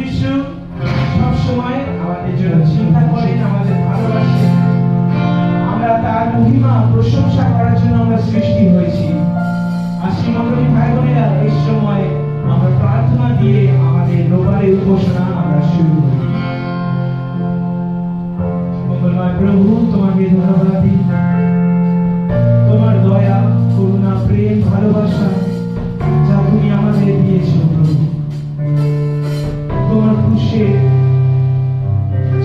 যিশু সবসময় আমাদের জন্য চিন্তা করেন, আমাদের ভালোবাসেন। আমরা তার মহিমা প্রশংসা করার জন্য আমরা সৃষ্টি হয়েছি। আশি মণ্ডলী ভাই বোনেরা, এই সময় আমরা প্রার্থনা দিয়ে আমাদের রোববারের উপাসনা আমরা শুরু করি। মঙ্গলময় প্রভু, তোমাকে ধন্যবাদ দিই। তোমার দয়া, করুণা, প্রেম, ভালোবাসা যা তুমি আমাদের দিয়েছো প্রভু, তোমার ক্রুশে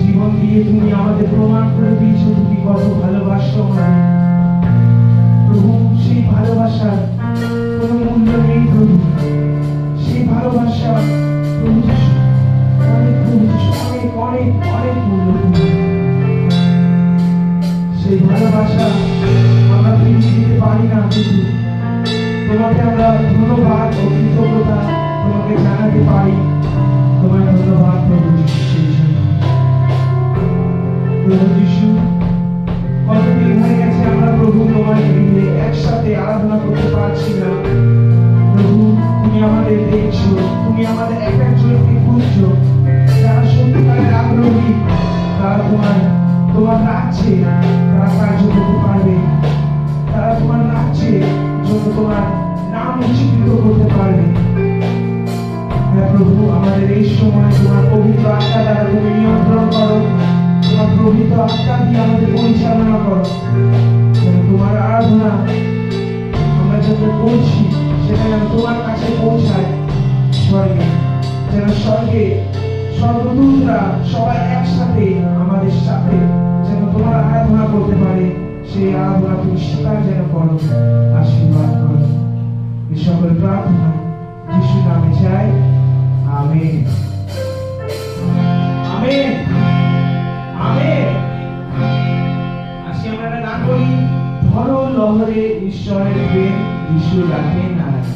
জীবন দিয়ে তুমি আমাদের প্রমাণ করে দিয়েছো তুমি কত ভালোবাসো আমাদের প্রভু। সেই ভালোবাসার কোনো মূল্য নেই প্রভু। সেই ভালোবাসা প্রভু যিশু অনেক, প্রভু যিশু অনেক অনেক অনেক মূল্য। সেই ভালোবাসা আমরা ফিরিয়ে দিতে পারি না প্রভু। তোমাকে আমরা ধন্যবাদ ও কৃতজ্ঞতা তোমাকে জানাতে পারি। তোমার ধন্যবাদ প্রভু যিশু। সেই জন্য প্রভু যিশু, কতদিন হয়ে গেছে আমরা প্রভু তোমার গৃহে একসাথে আরাধনা করতে পারছি না প্রভু। তুমি আমাদের দেখছো, তুমি আমাদের এক একজনকে খুঁজছো। যারা সত্যিকারের আগ্রহী, তারা তোমার রাজ্যে তারা কার্য করতে পারবে। তারা তোমার রাজ্যে জন্য তোমার নাম উচ্চারিত করতে পারবে। হ্যাঁ প্রভু, আমাদের এই সময় তোমার পবিত্র আত্মা দ্বারা তুমি নিয়ন্ত্রণ করো। তোমার পবিত্র আত্মা দিয়ে আমাদের পরিচালনা করো। তোমার আরাধনা আমরা যত করছি সেটা যেন তোমার কাছে পৌঁছায় স্বর্গে। যেন স্বর্গে স্বর্গদূতরা সবাই একসাথে আমাদের সাথে যেন তোমার আরাধনা করতে পারে। সেই আরাধনা তুমি স্বীকার যেন করো, আশীর্বাদ করো। এই সকল প্রার্থনা যিশুর নামে চাই, আমেন। Amen, amen. আসি আমরা গান করি, ধরো লহরে ঈশ্বরের প্রেম, যিশু রাখে নারায়ণ।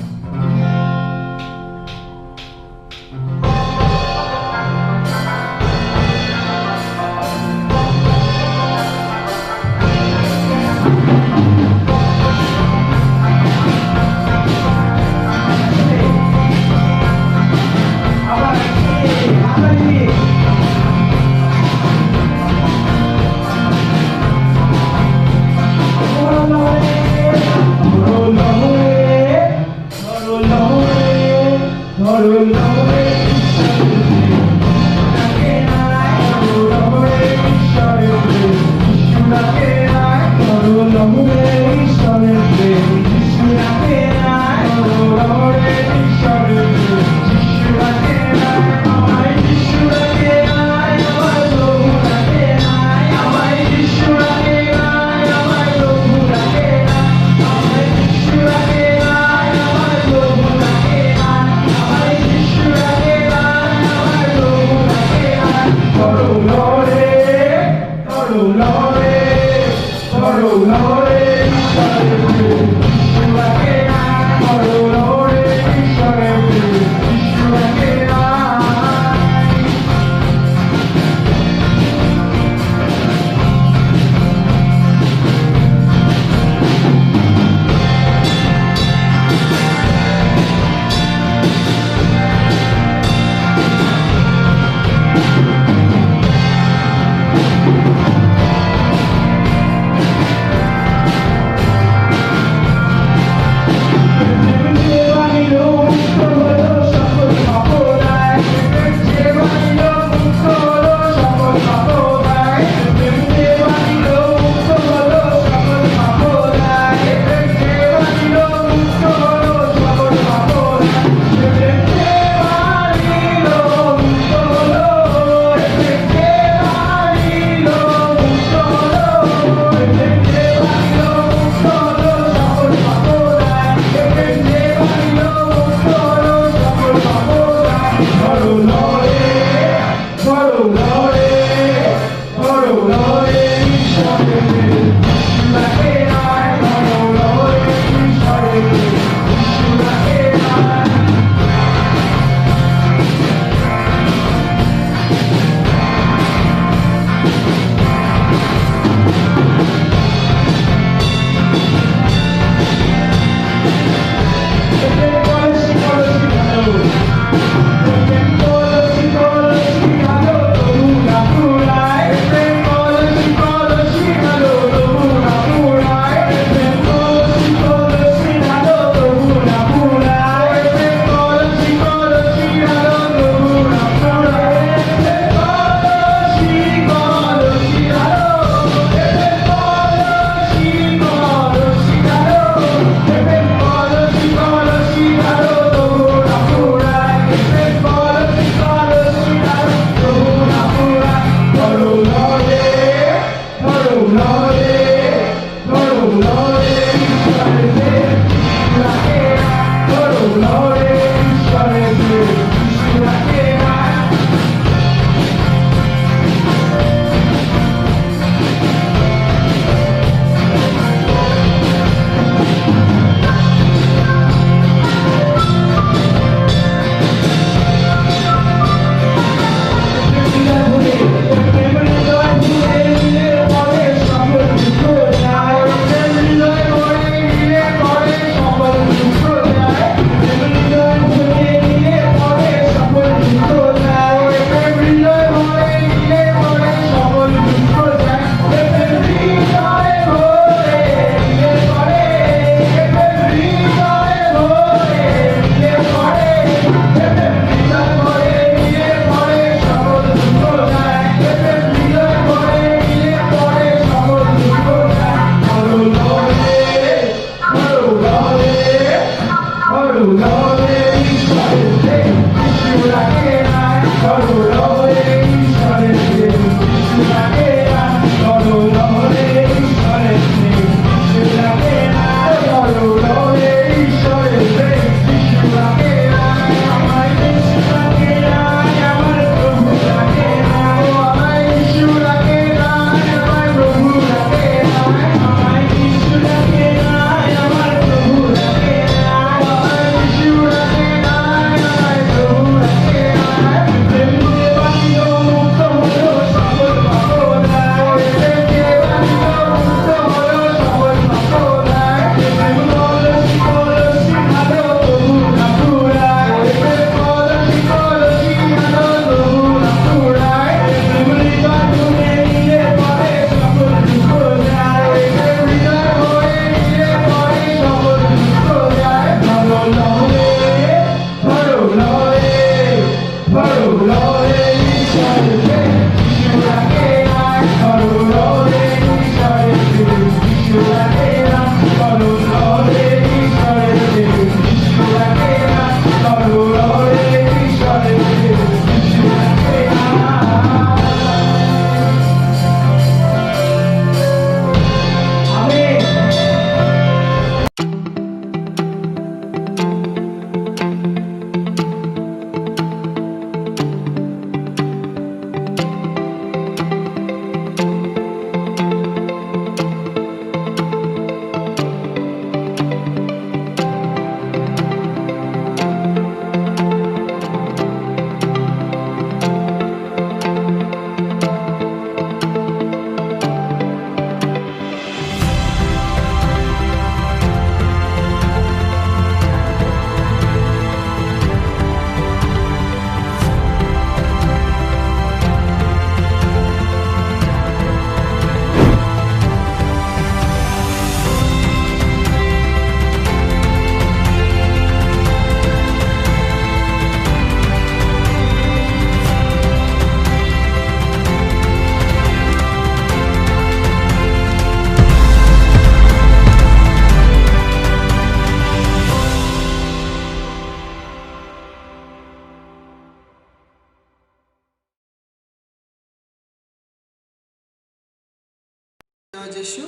জয় যিশু।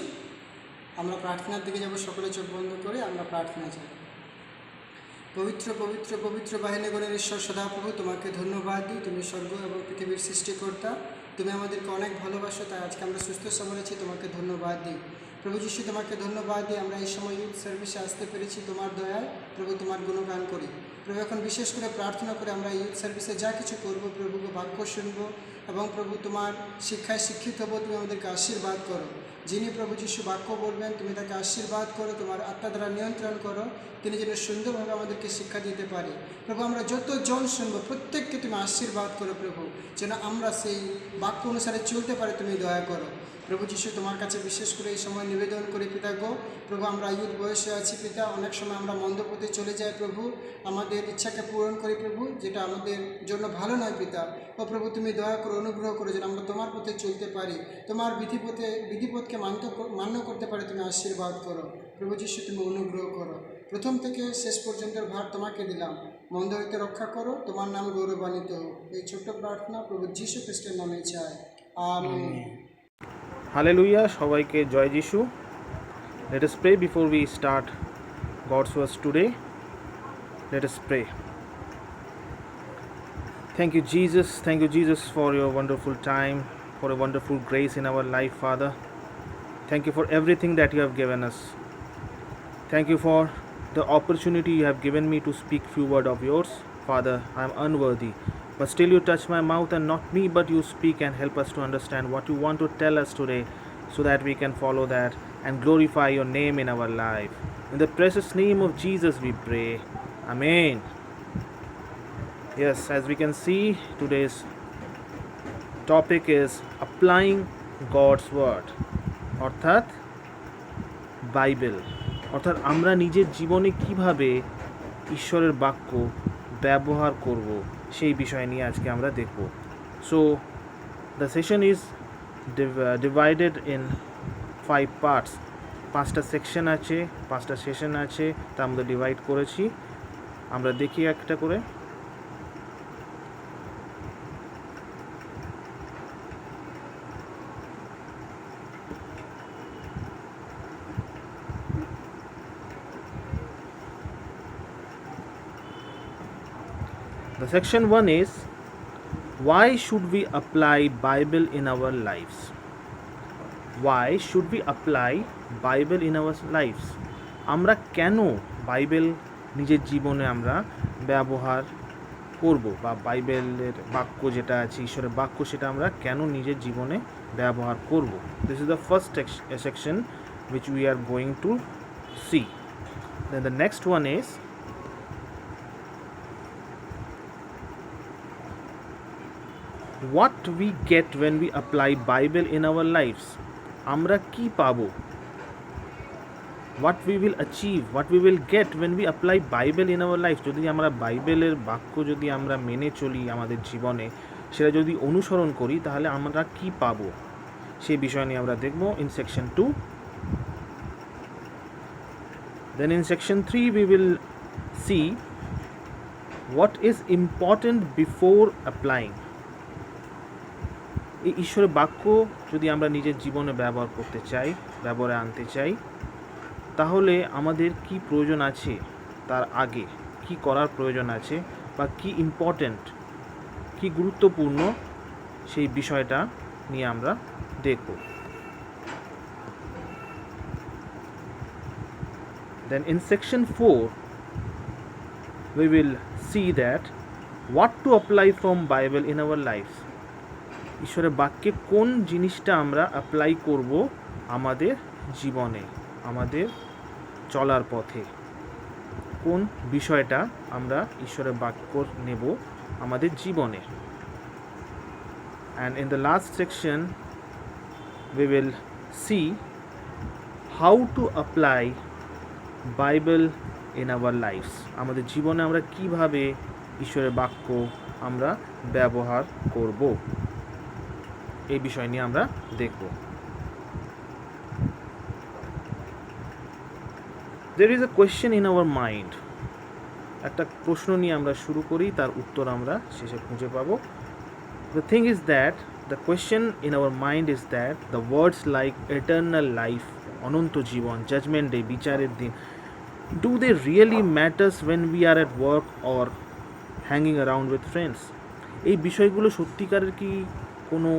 আমরা প্রার্থনার দিকে যাব, সকলে চোখ বন্ধ করে আমরা প্রার্থনা চাই। পবিত্র পবিত্র পবিত্র বাহিনীগণের ঈশ্বর সদাপ্রভু, তোমাকে ধন্যবাদ দিই। তুমি স্বর্গ এবং পৃথিবীর সৃষ্টিকর্তা, তুমি আমাদেরকে অনেক ভালোবাসো, তাই আজকে আমরা সুস্থ সবল আছি, তোমাকে ধন্যবাদ দিই। প্রভু যিশু, তোমাকে ধন্যবাদ দিই আমরা এই সময় ইউথ সার্ভিসে আসতে পেরেছি তোমার দয়ায়। প্রভু, তোমার গুণগান করি। প্রভু, এখন বিশেষ করে প্রার্থনা করে আমরা ইউথ সার্ভিসে যা কিছু করবো, প্রভুকে বাক্য শুনবো এবং প্রভু তোমার শিক্ষায় শিক্ষিত হবো, তুমি আমাদেরকে আশীর্বাদ করো। যিনি প্রভু যিশু বাক্য বলবেন, তুমি তাকে আশীর্বাদ করো, তোমার আত্মা দ্বারা নিয়ন্ত্রণ করো, তিনি যেন সুন্দরভাবে আমাদেরকে শিক্ষা দিতে পারে। প্রভু, আমরা যতজন শুনবো প্রত্যেককে তুমি আশীর্বাদ করো প্রভু, যেন আমরা সেই বাক্য অনুসারে চলতে পারি, তুমি দয়া করো। প্রভু যিশু, তোমার কাছে বিশেষ করে এই সময় নিবেদন করি পিতা গো। প্রভু, আমরা ইউথ বয়সে আছি পিতা, অনেক সময় আমরা মন্দ পথে চলে যাই প্রভু, আমাদের ইচ্ছাকে পূরণ করি প্রভু, যেটা আমাদের জন্য ভালো নয় পিতা। ও প্রভু, তুমি দয়া করো, অনুগ্রহ করো, যেন আমরা তোমার পথে চলতে পারি, তোমার বিধিপথকে মান্য করতে পারি, তুমি আশীর্বাদ করো। প্রভু যিশু, তুমি অনুগ্রহ করো। প্রথম থেকে শেষ পর্যন্তের ভার তোমাকে দিলাম, মন্দ হইতে রক্ষা করো, তোমার নাম গৌরবান্বিত হোক। এই ছোট্ট প্রার্থনা প্রভু যীশু খ্রিস্টের নামে চাই, আমেন। Hallelujah, সবাইকে জয় যিশু। Let us pray before we start God's words today. Let us pray. Thank you Jesus for your wonderful time, for a wonderful grace in our life, Father. Thank you for everything that you have given us. Thank you for the opportunity you have given me to speak few words of yours. Father, I am unworthy, but still you touch my mouth, and not me but you speak and help us to understand what you want to tell us today, so that we can follow that and glorify your name in our life. In the precious name of Jesus we pray. Amen. Yes, as we can see, today's topic is applying God's word, অর্থাৎ Bible, অর্থাৎ আমরা নিজের জীবনে কিভাবে ঈশ্বরের বাক্য ব্যবহার করব সেই বিষয় নিয়ে আজকে আমরা দেখব। So the session is divided in 5 parts. 5টা সেকশন আছে, 5টা সেশন আছে, তা আমরা ডিভাইড করেছি। আমরা দেখি একটা করে। The section 1 is, why should we apply Bible in our lives? Why should we apply Bible in our lives? আমরা কেন বাইবেল নিজের জীবনে আমরা ব্যবহার করব, বা বাইবেলের বাক্য যেটা আছে, ঈশ্বরের বাক্য, সেটা আমরা কেন নিজের জীবনে ব্যবহার করব? This is the first section which we are going to see. Then the next one is, what we get when we apply Bible in our lives. আমরা কি পাবো? What we will achieve, what we will get when we apply Bible in our life. যদি আমরা বাইবেলের বাক্য যদি আমরা মেনে চলি আমাদের জীবনে, সেটা যদি অনুসরণ করি, তাহলে আমরা কি পাবো সেই বিষয় নিয়ে আমরা দেখব in section 2. Then in section 3 we will see what is important before applying. এই ঈশ্বরের বাক্য যদি আমরা নিজের জীবনে ব্যবহার করতে চাই, ব্যবহারে আনতে চাই, তাহলে আমাদের কি প্রয়োজন আছে, তার আগে কি করার প্রয়োজন আছে, বা কি ইম্পর্ট্যান্ট, কি গুরুত্বপূর্ণ, সেই বিষয়টা নিয়ে আমরা দেখব। Then in section 4 we will see that what to apply from Bible in our lives. ঈশ্বরের বাক্যে কোন জিনিসটা আমরা অ্যাপ্লাই করব আমাদের জীবনে, আমাদের চলার পথে, কোন বিষয়টা আমরা ঈশ্বরের বাক্য নেব আমাদের জীবনে। And in the last section we will see how to apply Bible in our lives. আমাদের জীবনে আমরা কিভাবে ঈশ্বরের বাক্য আমরা ব্যবহার করব, এই বিষয় নিয়ে আমরা দেখব। There is a question in our mind. একটা প্রশ্ন নিয়ে আমরা শুরু করি, তার উত্তর আমরা শেষে খুঁজে পাবো। The thing is that the question in our mind is that the words like eternal life, Ananta Jibon, judgment day, বিচারের দিন, do they really matters when we are at work or hanging around with friends? এই বিষয়গুলো সত্যিকারের কি কোনো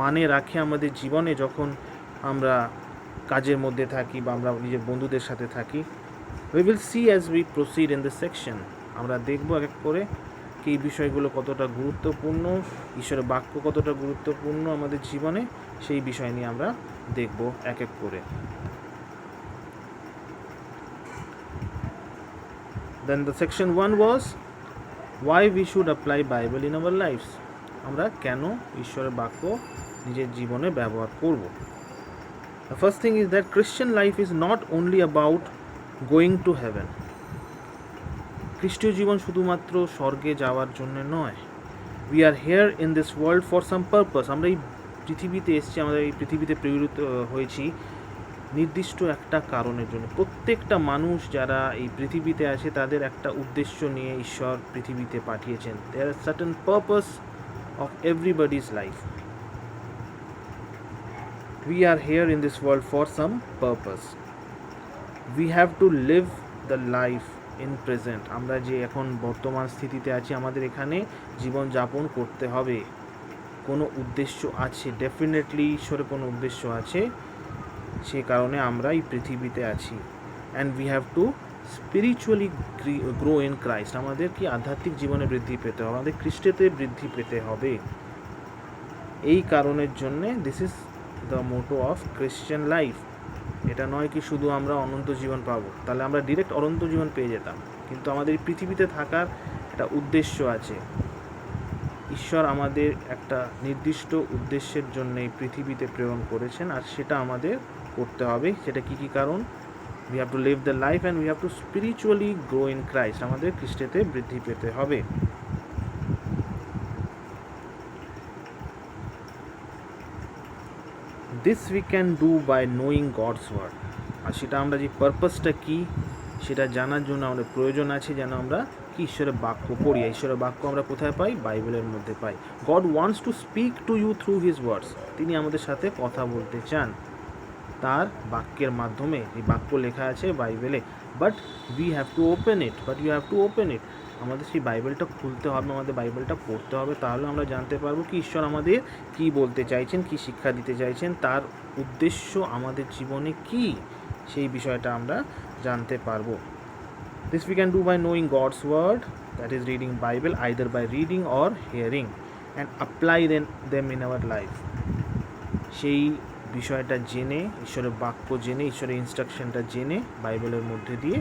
মানে রাখে আমাদের জীবনে যখন আমরা কাজের মধ্যে থাকি বা আমরা নিজের বন্ধুদের সাথে থাকি? We will see as we proceed in this section. আমরা দেখব এক এক করে কি এই বিষয়গুলো কতটা গুরুত্বপূর্ণ, ঈশ্বরের বাক্য কতটা গুরুত্বপূর্ণ আমাদের জীবনে, সেই বিষয় নিয়ে আমরা দেখব এক এক করে। Then the section 1 was why we should apply Bible in our lives. আমরা কেন ঈশ্বরের বাক্য নিজের জীবনে ব্যবহার করব। The first thing is that Christian life is not only about going to heaven. খ্রিস্টীয় জীবন শুধুমাত্র স্বর্গে যাওয়ার জন্য নয়। We are here in this world for some purpose. আমরা এই পৃথিবীতে এসেছি, আমরা এই পৃথিবীতে প্রেরিত হয়েছি নির্দিষ্ট একটা কারণের জন্য। প্রত্যেকটা মানুষ যারা এই পৃথিবীতে আছে তাদের একটা উদ্দেশ্য নিয়ে ঈশ্বর পৃথিবীতে পাঠিয়েছেন। There is certain purpose of everybody's life. We are here in this world for some purpose. We have to live the life in present. আমরা যে এখন বর্তমান স্থিতিতে আছি, আমাদের এখানে জীবন যাপন করতে হবে। কোনো উদ্দেশ্য আছে, ডেফিনেটলি ঈশ্বরের কোনো উদ্দেশ্য আছে, সে কারণে আমরা এই পৃথিবীতে আছি। And we have to spiritually grow in Christ. আমাদের কি আধ্যাত্মিক জীবনে বৃদ্ধি পেতে হবে, আমাদের খ্রিস্টেতে বৃদ্ধি পেতে হবে। এই কারণের জন্যে this is the motto of Christian life. এটা নয় কি শুধু আমরা অনন্ত জীবন পাবো, তাহলে আমরা ডিরেক্ট অনন্ত জীবন পেয়ে যেতাম, কিন্তু আমাদের এই পৃথিবীতে থাকার একটা উদ্দেশ্য আছে। ঈশ্বর আমাদের একটা নির্দিষ্ট উদ্দেশ্যের জন্য এই পৃথিবীতে প্রেরণ করেছেন, আর সেটা আমাদের করতে হবে। সেটা কি কি কারণ? We have to live the life and we have to spiritually grow in Christ. আমাদের খ্রিস্টেতে বৃদ্ধি পেতে হবে। This we can do by knowing God's word. আর সেটা আমরা যে পারপাসটা কী সেটা জানার জন্য আমাদের প্রয়োজন আছে যেন আমরা কি ঈশ্বরের বাক্য পড়ি। ঈশ্বরের বাক্য আমরা কোথায় পাই? বাইবেলের মধ্যে পাই। God wants to speak to you through his words. তিনি আমাদের সাথে কথা বলতে চান তার বাক্যের মাধ্যমে। এই বাক্য লেখা আছে বাইবেলে, but we have to open it, but you have to open it. আমাদের সেই বাইবেলটা খুলতে হবে, আমাদের বাইবেলটা পড়তে হবে, তাহলে আমরা জানতে পারবো কি ঈশ্বর আমাদের কি বলতে চাইছেন, কি শিক্ষা দিতে চাইছেন, তার উদ্দেশ্য আমাদের জীবনে কি, সেই বিষয়টা আমরা জানতে পারবো। This we can do by knowing God's word, that is reading Bible, either by reading or hearing, and apply them in our life. সেই বিষয়টা জেনে, ঈশ্বরের বাক্য জেনে, ঈশ্বরের ইনস্ট্রাকশনটা জেনে বাইবেলের মধ্যে দিয়ে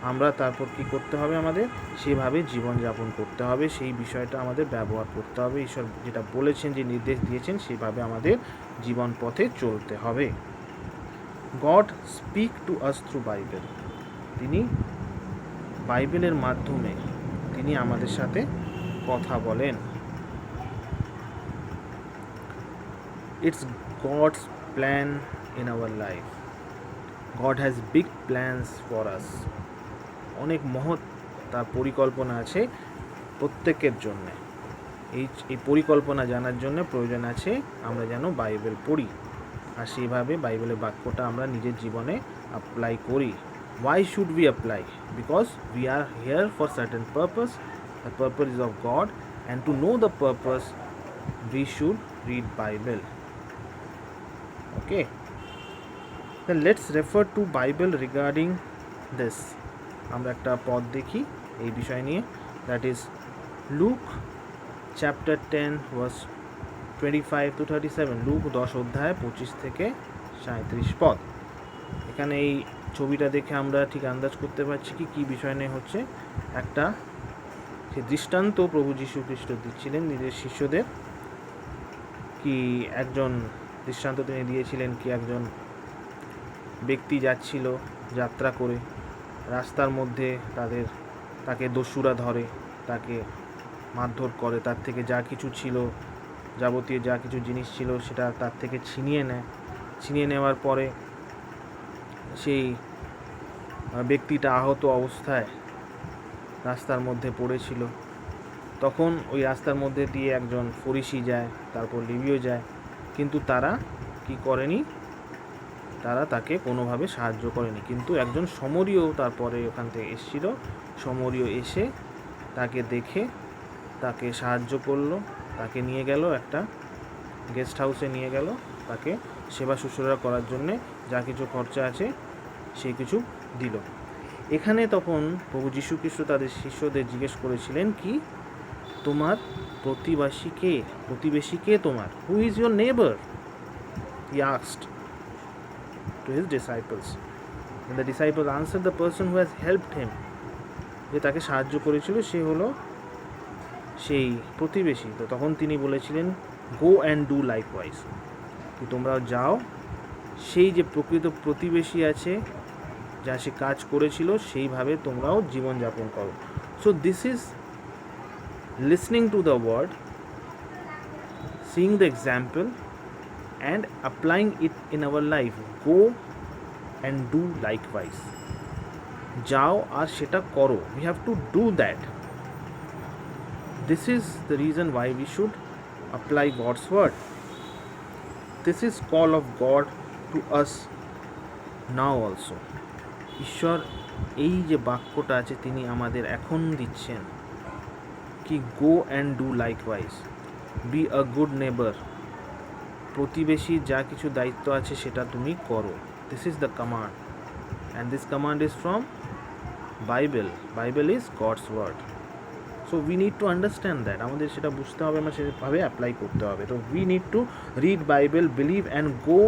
আমরা তারপর কি করতে হবে, আমাদের সেভাবে জীবনযাপন করতে হবে, সেই বিষয়টা আমাদের ব্যবহার করতে হবে, ঈশ্বর যেটা বলেছেন, যে নির্দেশ দিয়েছেন সেভাবে আমাদের জীবন পথে চলতে হবে। God speak to us through Bible, তিনি বাইবেলের মাধ্যমে তিনি আমাদের সাথে কথা বলেন। It's God's plan in our life. God has big plans for us. অনেক মহৎ তার পরিকল্পনা আছে প্রত্যেকের জন্যে। এই পরিকল্পনা জানার জন্য প্রয়োজন আছে আমরা যেন বাইবেল পড়ি, আর সেইভাবে বাইবেলের বাক্যটা আমরা নিজের জীবনে অ্যাপ্লাই করি। Why should we apply? Because we are here for certain purpose. The purpose is of God, and to know the purpose, we should read Bible. Okay. Then let's refer to Bible regarding this. আমরা একটা পদ দেখি এই বিষয় নিয়ে, that is Luke chapter 10 verse 25 to 37. Luke 10 অধ্যায় 25 থেকে 37 পদ। এখানে এই ছবিটা দেখে আমরা ঠিক আন্দাজ করতে পারছি কি কী বিষয় নিয়ে হচ্ছে। একটা সে দৃষ্টান্ত প্রভু যীশু খ্রিস্ট দিচ্ছিলেন নিজের শিষ্যদের, কি একজন দৃষ্টান্ত তিনি দিয়েছিলেন কি একজন ব্যক্তি যাচ্ছিল যাত্রা করে, রাস্তার মধ্যে তাকে দস্যুরা ধরে, তাকে মারধর করে, তার থেকে যা কিছু ছিল, যাবতীয় যা কিছু জিনিস ছিল সেটা তার থেকে ছিনিয়ে নেয়। ছিনিয়ে নেওয়ার পরে সেই ব্যক্তিটা আহত অবস্থায় রাস্তার মধ্যে পড়েছিল। তখন ওই রাস্তার মধ্যে দিয়ে একজন ফরিসি যায়, তারপর লেবীয় যায়, কিন্তু তারা কি করেনি, তারা তাকে কোনোভাবে সাহায্য করেনি। কিন্তু একজন সমরীয় তারপরে ওখান থেকে এসেছিল, সমরীয় এসে তাকে দেখে তাকে সাহায্য করলো, তাকে নিয়ে গেল একটা গেস্ট হাউসে নিয়ে গেল, তাকে সেবা শুশ্রূষা করার জন্যে যা কিছু খরচা আছে সেই কিছু দিল। এখানে তখন প্রভু যীশু খ্রিস্ট তাদের শিষ্যদের জিজ্ঞেস করেছিলেন কি, তোমার প্রতিবেশী কে তোমার? Who is your neighbour? He asked to his disciples. And the disciples answered, the person who has helped him, যে তাকে সাহায্য করেছিল সে হলো সেই প্রতিবেশী। তো তখন তিনি বলেছিলেন, গো অ্যান্ড ডু লাইকওয়াইজ, কি তোমরা যাও, সেই যে প্রকৃত প্রতিবেশী আছে যা সে কাজ করেছিল সেইভাবে তোমরাও জীবনযাপন করো। So this is listening to the word, seeing the example and applying it in our life. Go and do likewise, যাও আর সেটা করো। We have to do that. This is the reason why we should apply God's word. This is call of God to us now also. ঈশ্বর এই যে বাক্যটা আছে তিনি আমাদের এখন দিচ্ছেন কি, go and do likewise, be a good neighbour. প্রতিবেশীর যা কিছু দায়িত্ব আছে সেটা তুমি করো। This is the command, and this command is from Bible. Bible is God's word. So we need to understand that, আমাদের সেটা বুঝতে হবে, আমরা সেভাবে অ্যাপ্লাই করতে হবে। তো we need to read Bible, believe and go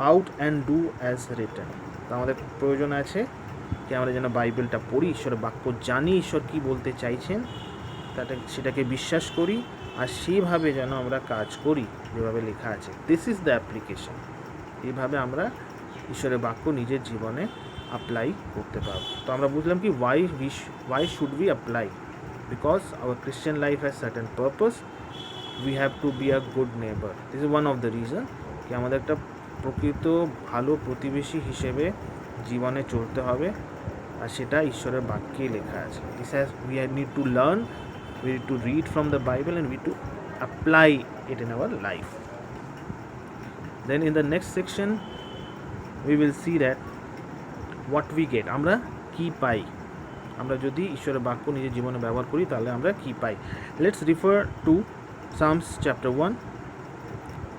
out and do as written. তো আমাদের প্রয়োজন আছে কি আমরা যেন বাইবেলটা পড়ি, ঈশ্বরের বাক্য জানি, ঈশ্বর কী বলতে চাইছেন সেটাকে বিশ্বাস করি, আর সেইভাবে যেন আমরা কাজ করি যেভাবে লেখা আছে। This is the application. এইভাবে আমরা ঈশ্বরের বাক্য নিজের জীবনে অ্যাপ্লাই করতে পারবো। তো আমরা বুঝলাম কি why should we apply? Because our Christian life has certain purpose. We have to be a good neighbor. This is one of the reason কি আমাদের একটা প্রকৃত ভালো প্রতিবেশী হিসেবে জীবনে চলতে হবে, আর সেটা ঈশ্বরের বাক্যে লেখা আছে। We need to learn, we need to read from the Bible, and we need to apply it in our life. Then in the next section we will see that what we get, আমরা কি পাই, আমরা যদি ঈশ্বরের বাক্য নিজের জীবনে ব্যবহার করি তাহলে আমরা কি পাই। Let's refer to Psalms chapter 1,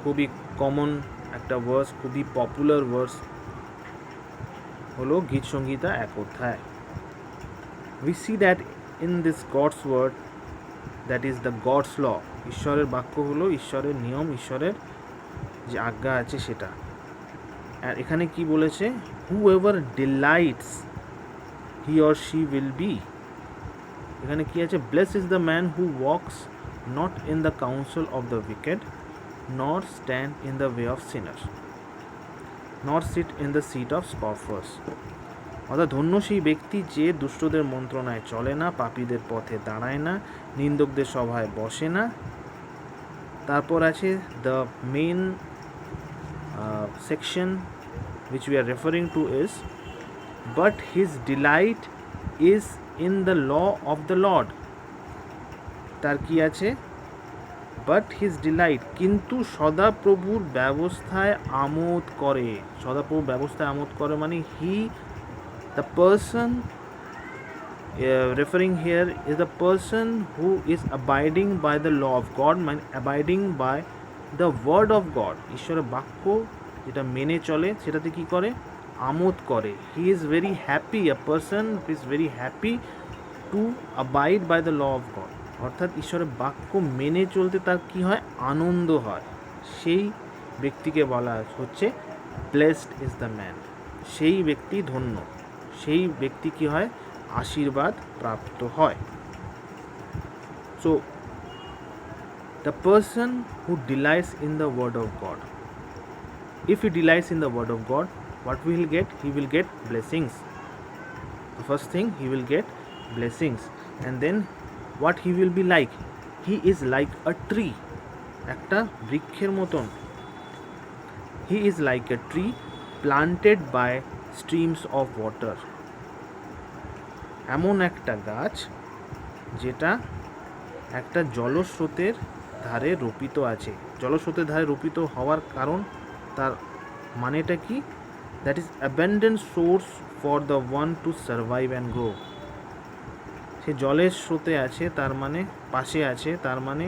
খুবই কমন একটা ভার্স, খুবই পপুলার ভার্স হলো গীত সংহিতা 1 অধ্যায়। We see that in this God's word, that is the God's law, ঈশ্বরের বাক্য হলো ঈশ্বরের নিয়ম, ঈশ্বরের যে আজ্ঞা আছে সেটা। আর এখানে কি বলেছে, whoever delights he or she will be, এখানে কি আছে, blessed is the man who walks not in the counsel of the wicked, nor stand in the way of sinners, nor sit in the seat of scoffers। অর্থাৎ ধন্য সেই ব্যক্তি যে দুষ্টদের মন্ত্রণায় চলে না, পাপীদের পথে দাঁড়ায় না, নিন্দকদের সভায় বসে না। তারপর আছে the main section which we are referring to is, but his delight is in the law of the Lord। তার কি আছে, but his delight, কিন্তু সদাপ্রভুর ব্যবস্থায় আমোদ করে। সদাপ্রভুর ব্যবস্থায় আমোদ করে মানে the person referring here is the person who is abiding by the law of God, mean abiding by the word of God। ঈশ্বরের বাক্য যেটা মেনে চলে সেটাতে কি করে, আমোদ করে। he is very happy, a person who is very happy to abide by the law of God, অর্থাৎ ঈশ্বরের বাক্য মেনে চলতে তার কি হয়, আনন্দ হয়। সেই ব্যক্তিকে বলা হচ্ছে blessed is the man, সেই ব্যক্তি ধন্য, সেই ব্যক্তি কি হয়, আশীর্বাদ প্রাপ্ত হয়। So the person who delights in the word of God, if he delights in the word of God, what will he get? He will get blessings. The first thing, he will get blessings, and then what he will be like, he is like a tree, একটা বৃক্ষের মতন। he is like a tree planted by streams of water, এমন একটা গাছ যেটা একটা জলস্রোতের ধারে রোপিত আছে। জলস্রোতের ধারে রোপিত হওয়ার কারণ, তার মানেটা কি, that is abundant source for the one to survive and grow. সে জলের স্রোতে আছে, তার মানে পাশে আছে, তার মানে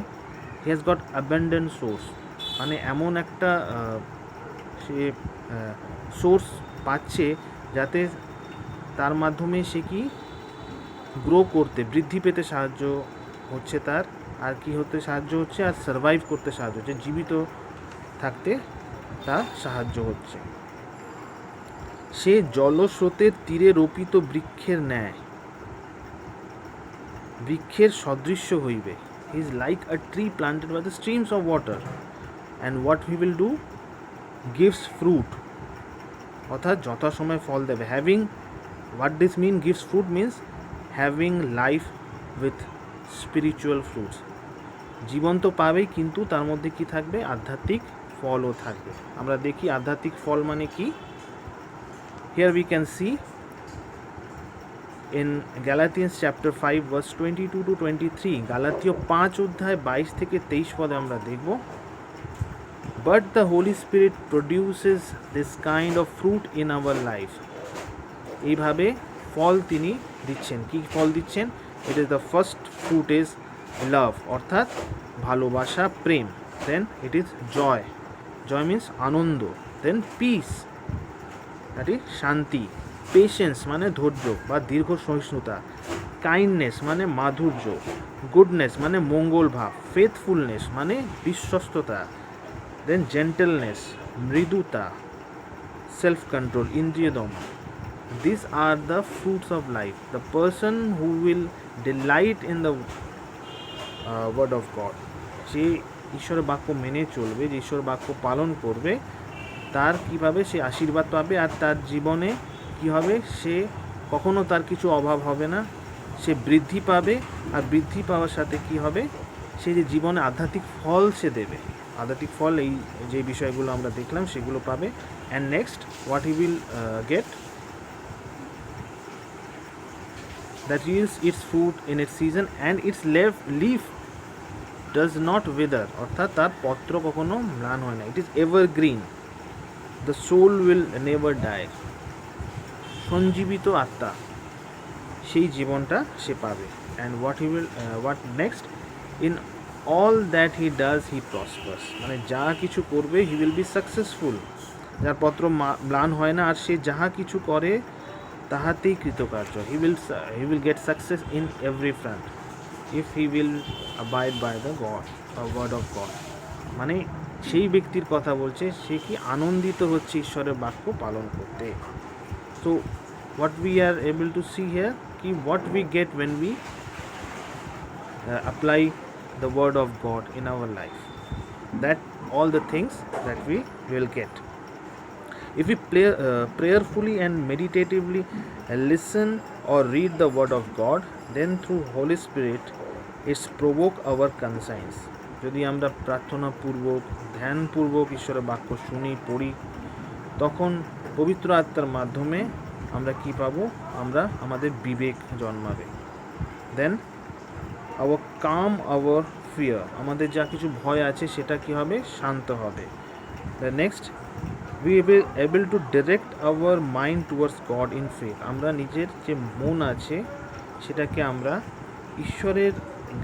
he has got abundant source, মানে এমন একটা সে সোর্স পাচ্ছে যাতে তার মাধ্যমে সে কি গ্রো করতে, বৃদ্ধি পেতে সাহায্য হচ্ছে তার, আর কি হতে সাহায্য হচ্ছে, আর সার্ভাইভ করতে সাহায্য হচ্ছে, জীবিত থাকতে তা সাহায্য হচ্ছে। সে জলস্রোতের তীরে রোপিত বৃক্ষের ন্যায়, বৃক্ষের সদৃশ্য হইবে। He is like a tree planted by the streams of water, and what he will do, gives fruit, অর্থাৎ যথাসময় ফল দেবে। Having, what this mean, gives fruit means having life with spiritual fruits. জীবন তো পাবেই, কিন্তু তার মধ্যে কি থাকবে, আধ্যাত্মিক ফলও থাকবে। আমরা দেখি আধ্যাত্মিক ফল মানে কি। Here we can see in Galatians chapter 5 verse 22 to 23, গালাতীয় 5 অধ্যায় 22 থেকে 23 পদে আমরা দেখব, but the Holy Spirit produces this kind of fruit in our life। এইভাবে ফল তিনি দিচ্ছেন। কি ফল দিচ্ছেন? it is the first fruit is love, অর্থাৎ ভালোবাসা, প্রেম। then it is joy, joy means আনন্দ। then peace, that is শান্তি। পেশেন্স মানে ধৈর্য বা দীর্ঘ সহিষ্ণুতা। কাইন্ডনেস মানে মাধুর্য। গুডনেস মানে মঙ্গল ভাব। ফেথফুলনেস মানে বিশ্বস্ততা। দেন জেন্টেলনেস মৃদুতা। সেলফ কন্ট্রোল ইন্দ্রিয় দমন। This are the fruits of life. The person who will delight in the word of God, যে ঈশ্বরের বাক্য মেনে চলবে, যে ঈশ্বর বাক্য পালন করবে, তার কীভাবে সে আশীর্বাদ পাবে, আর তার জীবনে কী হবে, সে কখনো তার কিছু অভাব হবে না, সে বৃদ্ধি পাবে। আর বৃদ্ধি পাওয়ার সাথে কি হবে, সে যে জীবনে আধ্যাত্মিক ফল সে দেবে। আধ্যাত্মিক ফল, এই যে বিষয়গুলো আমরা দেখলাম সেগুলো পাবে। And next what he will gate, that yields its fruit in its season and its leaf does not wither, অর্থাৎ তার পত্র কখনো ম্লান হয় না। It is evergreen, the soul will never die, সঞ্জীবিত আত্মা, সেই জীবনটা সে পাবে। And what next, in all that he does he prospers, মানে যা কিছু করবে হি উইল বি সাকসেসফুল, যার পত্র ম্লান হয় না, আর সে যাহা কিছু করে তাহাতেই কৃতকার্য। He will get success in every front if he will abide by the word of God. মানে সেই ব্যক্তির কথা বলছে, সে কি আনন্দিত হচ্ছে ঈশ্বরের বাক্য পালন করতে। So what we are able to see here, ki what we get when we apply the word of God in our life, that all the things that we will get if we prayerfully and meditatively listen or read the word of God, then through Holy Spirit it's provoke our conscience. যদি আমরা প্রার্থনা পূর্বক ধ্যানপূর্বক ঈশ্বরের বাক্য শুনি পড়ি, তখন পবিত্র আত্মার মাধ্যমে আমরা কি পাবো, আমরা আমাদের বিবেক জন্মাবে। দেন আওয়ার কাম আওয়ার ফিয়ার, আমাদের যা কিছু ভয় আছে সেটা কি হবে, শান্ত হবে। The next, we will able to direct our mind towards god in faith, আমরা নিজের যে মন আছে সেটাকে আমরা ঈশ্বরের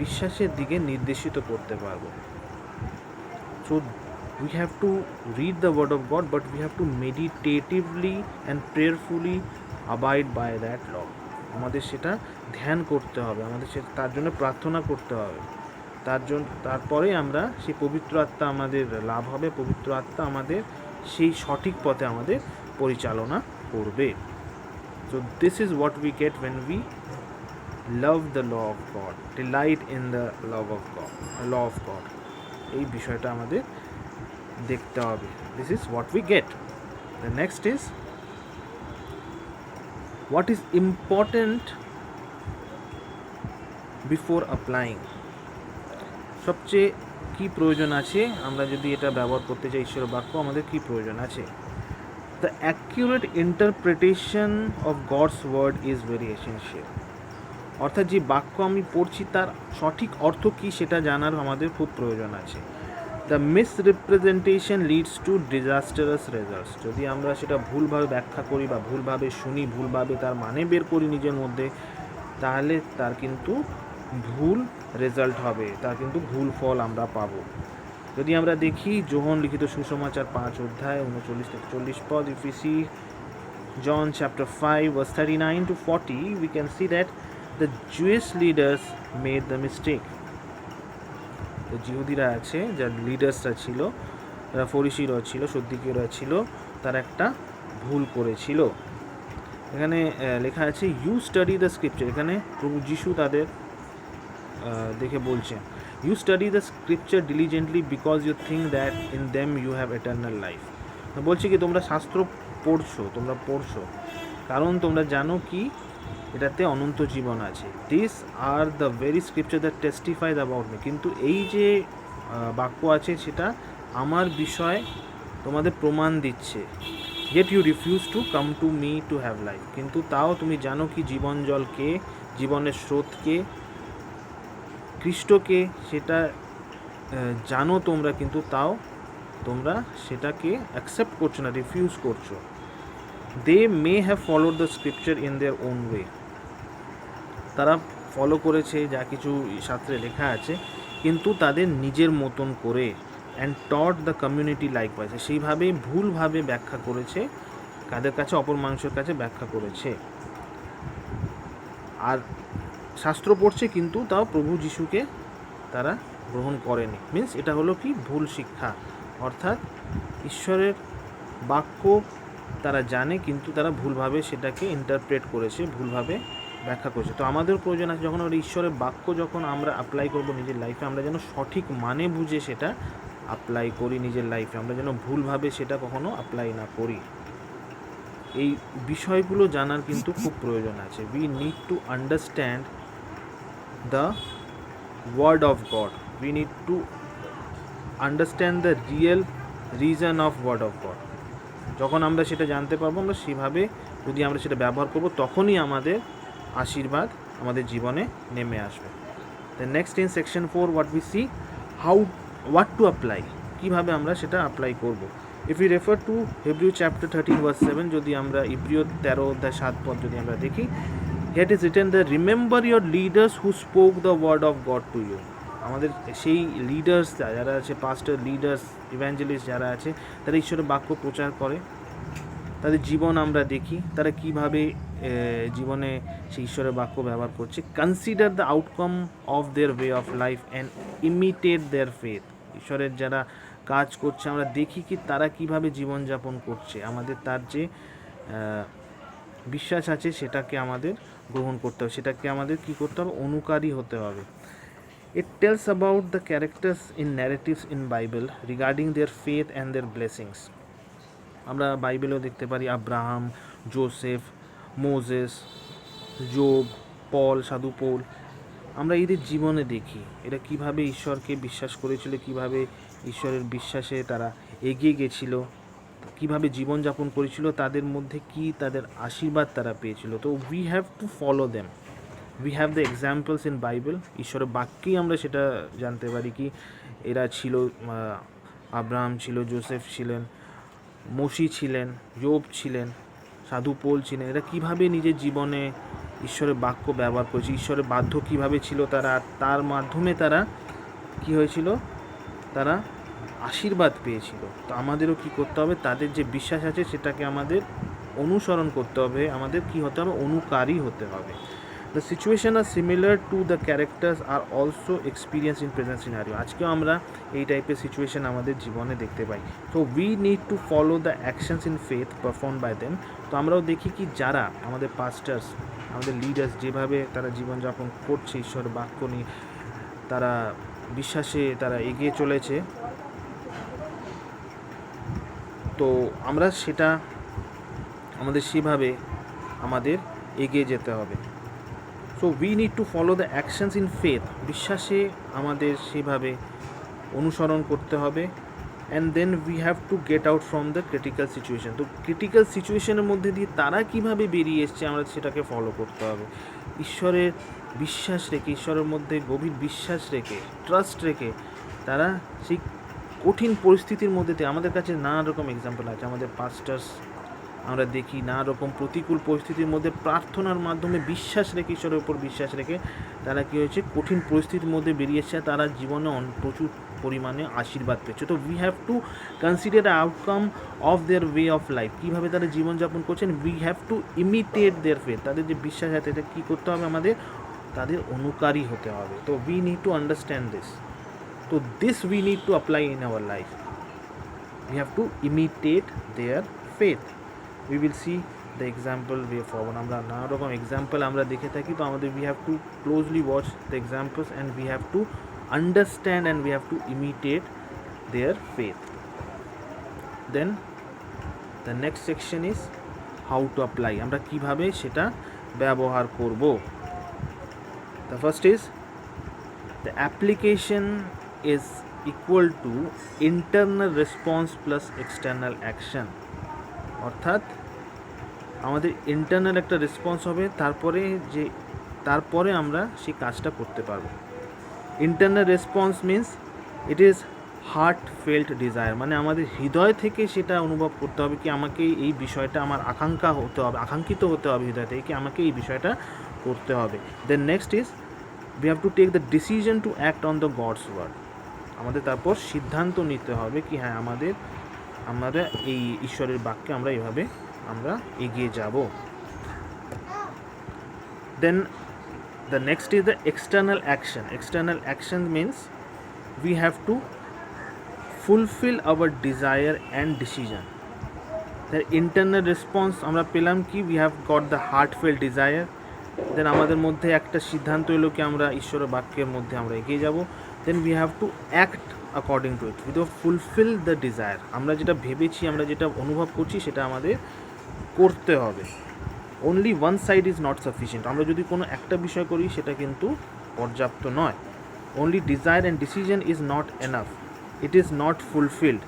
বিশ্বাসের দিকে নির্দেশিত করতে পারবো। So we have to read the word of God, but we have to meditatively and prayerfully abide by that law. আমাদের সেটা ধ্যান করতে হবে, আমাদের সেটা তার জন্য প্রার্থনা করতে হবে, তারপরে আমরা সেই পবিত্র আত্মা আমাদের লাভ হবে, পবিত্র আত্মা আমাদের সেই সঠিক পথে আমাদের পরিচালনা করবে। So this is what we get when we love the law of God, delight in the law of God. এই বিষয়টা আমাদের দেখতে হবে। This is what we get. The next is what is important before applying. সবচেয়ে কি প্রয়োজন আছে, আমরা যদি এটা ব্যবহার করতে চাই ঈশ্বরের বাক্য, আমাদের কি প্রয়োজন আছে? The accurate interpretation of God's word is very essential. অর্থাৎ যে বাক্য আমি পড়ছি তার সঠিক অর্থ কী সেটা জানার আমাদের খুব প্রয়োজন আছে। The misrepresentation leads to disastrous results, যদি আমরা সেটা ভুলভাবে ব্যাখ্যা করি বা ভুলভাবে শুনি, ভুলভাবে তার মানে বের করি নিজের মধ্যে, তাহলে তার কিন্তু ভুল রেজাল্ট হবে, তার কিন্তু ভুল ফল আমরা পাবো। যদি আমরা দেখি যোহন লিখিত সুসমাচার 5 অধ্যায় 39-40 পদ, if we see John chapter 5 verse 39 to 40, we can see that the Jewish leaders made the mistake. তো জিহুদিরা আছে, যার লিডার্সরা ছিল, যারা ফরিসিরা ছিল, সদ্দিকীয়রা ছিল, তারা একটা ভুল করেছিল। এখানে লেখা আছে ইউ স্টাডি দ্য স্ক্রিপচার, এখানে প্রভু যিশু তাদের দেখে বলছেন you study the scripture diligently because you think that in them you have eternal life. বলছে কি তোমরা শাস্ত্র পড়ছো কারণ তোমরা জানো কি এটাতে অনন্ত জীবন আছে। This are the very scripture that testifies about me, কিন্তু এই যে বাক্য আছে সেটা আমার বিষয় তোমাদের প্রমাণ দিচ্ছে। yet you refuse to come to me to have life, কিন্তু তাও তুমি জানো কি জীবন জলকে, জীবনের স্রোতকে, খ্রিস্টকে, সেটা জানো তোমরা, কিন্তু তাও তোমরা সেটাকে অ্যাকসেপ্ট করছো না, রিফিউজ করছো। They may have followed the scripture in their own way, তারা ফলো করেছে যা কিছু শাস্ত্রে লেখা আছে, কিন্তু তাদের নিজের মতন করে। And taught the community likewise, সেইভাবে ভুলভাবে ব্যাখ্যা করেছে, কাদের কাছে, অপর মানুষের কাছে ব্যাখ্যা করেছে। আর শাস্ত্র পড়ছে কিন্তু তাও প্রভু যিশুকে তারা গ্রহণ করেনি। মিন্স এটা হলো কি ভুল শিক্ষা, অর্থাৎ ঈশ্বরের বাক্য তারা জানে কিন্তু তারা ভুলভাবে সেটাকে ইন্টারপ্রেট করেছে, ভুলভাবে ব্যাখ্যা করেছে। তো আমাদের প্রয়োজন আছে যখন আমরা ঈশ্বরের বাক্য যখন আমরা অ্যাপ্লাই করব নিজের লাইফে, আমরা যেন সঠিক মানে বুঝে সেটা অ্যাপ্লাই করি নিজের লাইফে, আমরা যেন ভুলভাবে সেটা কখনো অ্যাপ্লাই না করি। এই বিষয়গুলো জানার কিন্তু খুব প্রয়োজন আছে। We need to understand the word of God, we need to understand the real reason of word of God. যখন আমরা সেটা জানতে পারবো, আমরা সেভাবে যদি আমরা সেটা ব্যবহার করব, তখনই আমাদের আশীর্বাদ আমাদের জীবনে নেমে আসবে। The next in section 4 what we see what to apply, কীভাবে আমরা সেটা অ্যাপ্লাই করব। If you refer to Hebrew chapter 13 verse 7, যদি আমরা ইব্রিয় 13 অধ্যায় 7 পদ যদি আমরা দেখি, Here it is written that remember your leaders who spoke the word of God to you. আমাদের সেই লিডার্স যারা আছে, পাস্টার, লিডার্স, ইভ্যাঞ্জেলিস্ট যারা আছে, তারা ঈশ্বরের বাক্য প্রচার করে, তাদের জীবন আমরা দেখি তারা কিভাবে জীবনে সেই ঈশ্বরের বাক্য ব্যবহার করছে। Consider the outcome of their way of life and imitate their faith. ঈশ্বরের যারা কাজ করছে আমরা দেখি কি তারা কিভাবে জীবনযাপন করছে, আমাদের তার যে বিশ্বাস আছে সেটাকে আমাদের গ্রহণ করতে হবে, সেটাকে আমাদের কি করতে হবে, অনুকারী হতে হবে। It tells about the characters in narratives in Bible regarding their faith and their blessings. আমরা বাইবেলেও দেখতে পারি আব্রাহাম, জোসেফ, মোজেস, জোব, পল, সাধু পৌল, আমরা এদের জীবনে দেখি এরা কিভাবে ঈশ্বরকে বিশ্বাস করেছিল, কিভাবে ঈশ্বরের বিশ্বাসে তারা এগিয়ে গেছিল, কিভাবে জীবনযাপন করেছিল, তাদের মধ্যে কি তাদের আশীর্বাদ তারা পেয়েছিল। তো we have to follow them. We have the examples in Bible. ঈশ্বরের বাক্যেই আমরা সেটা জানতে পারি কি এরা ছিল, আব্রাহাম ছিল, জোসেফ ছিলেন, মসি ছিলেন, যোব ছিলেন, সাধু পৌল ছিলেন, এরা কিভাবে নিজের জীবনে ঈশ্বরের বাক্য ব্যবহার করেছে, ঈশ্বরের বাধ্য কিভাবে ছিল তারা, আর তার মাধ্যমে তারা কি হয়েছিল, তারা আশীর্বাদ পেয়েছিল। তো আমাদেরও কি করতে হবে, তাদের যে বিশ্বাস আছে সেটাকে আমাদের অনুসরণ করতে হবে, আমাদের কি হতে হবে, অনুকারী হতে হবে। The situation are similar to the characters are also experienced in present scenario. আজকেও আমরা এই টাইপের সিচুয়েশন আমাদের জীবনে দেখতে পাই। So we need to follow the actions in faith performed by them. তো আমরাও দেখি কি যারা আমাদের পাস্টার্স, আমাদের লিডার্স যেভাবে তারা জীবনযাপন করছে ঈশ্বর বাক্য নিয়ে, তারা বিশ্বাসে তারা এগিয়ে চলেছে, তো আমরা সেটা আমাদের সেভাবে আমাদের এগিয়ে যেতে হবে। So we need to follow the actions in faith. বিশ্বাসে আমাদের সেভাবে অনুসরণ করতে হবে। And then we have to get out from the critical situation. তো ক্রিটিক্যাল সিচুয়েশনের মধ্যে দিয়ে তারা কিভাবে বেরিয়ে এসছে আমরা সেটাকে ফলো করতে হবে। ঈশ্বরের বিশ্বাস রেখে, ঈশ্বরের মধ্যে গভীর বিশ্বাস রেখে, ট্রাস্ট রেখে তারা সেই কঠিন পরিস্থিতির মধ্যে দিয়ে, আমাদের কাছে নানা রকম এক্সাম্পল আছে, আমাদের পাস্টার্স আমরা দেখি নানা রকম প্রতিকূল পরিস্থিতির মধ্যে প্রার্থনার মাধ্যমে বিশ্বাস রেখে, ঈশ্বরের উপর বিশ্বাস রেখে তারা কী হয়েছে, কঠিন পরিস্থিতির মধ্যে বেরিয়েছে, তারা জীবনে প্রচুর পরিমাণে আশীর্বাদ পেয়েছে। তো we have to consider the outcome of their way of life, কীভাবে তারা জীবনযাপন করছেন। We have to imitate their faith, তাদের যে বিশ্বাস আছে এটা কী করতে হবে, আমাদের তাদের অনুকারী হতে হবে। তো we need to understand this. তো this we need to apply in our life. We have to imitate their faith. We will see the example way forward. আমরা নানা রকম এক্সাম্পল আমরা দেখে থাকি, তো আমাদের we have to closely watch the examples and we have to understand and we have to imitate their faith. Then the next section is how to apply. আমরা কিভাবে সেটা ব্যবহার করব। The first is the application is equal to internal response plus external action. অর্থাৎ আমাদের internal একটা response হবে, তারপরে আমরা সেই কাজটা করতে পারবো। Internal response means it is heart felt desire, মানে আমাদের হৃদয় থেকে সেটা অনুভব করতে হবে কি আমাকে এই বিষয়টা, আমার আকাঙ্ক্ষিত হতে হবে হৃদয় থেকে কি আমাকে এই বিষয়টা করতে হবে। Then next is we have to take the decision to act on the God's word. আমাদের তারপর সিদ্ধান্ত নিতে হবে কি হ্যাঁ আমরা এই ঈশ্বরের বাক্যে আমরা এইভাবে আমরা এগিয়ে যাব। Then the next is the external action. External action means we have to fulfil our desire and decision. The internal response আমরা পেলাম কি we have got the heartfelt desire. Then আমাদের মধ্যে একটা সিদ্ধান্ত এলো কি আমরা ঈশ্বরের বাক্যের মধ্যে আমরা এগিয়ে যাব। Then we have to act according to it, we do fulfill the desire. আমরা যেটা ভেবেছি, আমরা যেটা অনুভব করছি সেটা আমাদের করতে হবে। only one side is not sufficient. আমরা যদি কোনো একটা বিষয় করি সেটা কিন্তু পর্যাপ্ত নয়। only desire and decision is not enough, it is not fulfilled.